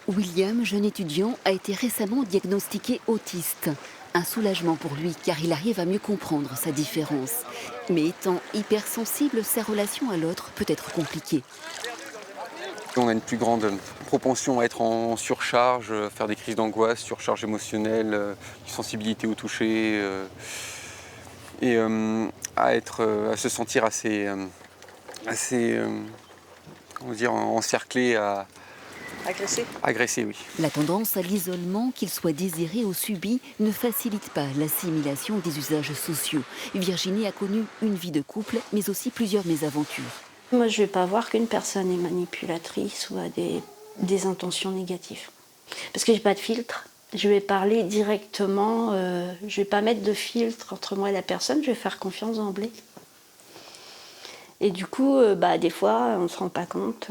William, jeune étudiant, a été récemment diagnostiqué autiste. Un soulagement pour lui car il arrive à mieux comprendre sa différence. Mais étant hypersensible, sa relation à l'autre peut être compliquée. On a une plus grande propension à être en surcharge, faire des crises d'angoisse, surcharge émotionnelle, sensibilité au toucher, et à se sentir assez comment dire, encerclé, Agressé. agressé, oui. La tendance à l'isolement, qu'il soit désiré ou subi, ne facilite pas l'assimilation des usages sociaux. Virginie a connu une vie de couple, mais aussi plusieurs mésaventures. Moi, je ne vais pas voir qu'une personne est manipulatrice ou a des intentions négatives. Parce que je n'ai pas de filtre. Je vais parler directement, je ne vais pas mettre de filtre entre moi et la personne, je vais faire confiance d'emblée. Et du coup, des fois, on ne se rend pas compte.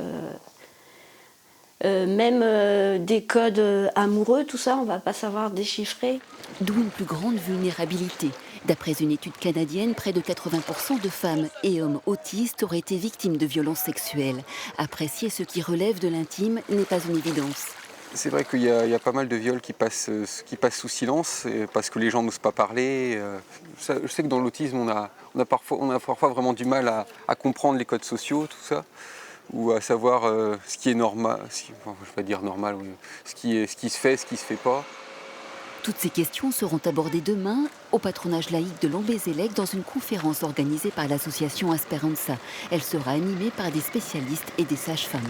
Même des codes amoureux, tout ça, on ne va pas savoir déchiffrer. D'où une plus grande vulnérabilité. D'après une étude canadienne, près de 80% de femmes et hommes autistes auraient été victimes de violences sexuelles. Apprécier ce qui relève de l'intime n'est pas une évidence. C'est vrai qu'il y a pas mal de viols qui passent sous silence parce que les gens n'osent pas parler. Je sais que dans l'autisme, on a parfois vraiment du mal à comprendre les codes sociaux, tout ça, ou à savoir ce qui est normal, je ne vais pas dire normal, oui, ce qui se fait, ce qui ne se fait pas. Toutes ces questions seront abordées demain au patronage laïque de Lombézélec dans une conférence organisée par l'association Asperanza. Elle sera animée par des spécialistes et des sages-femmes.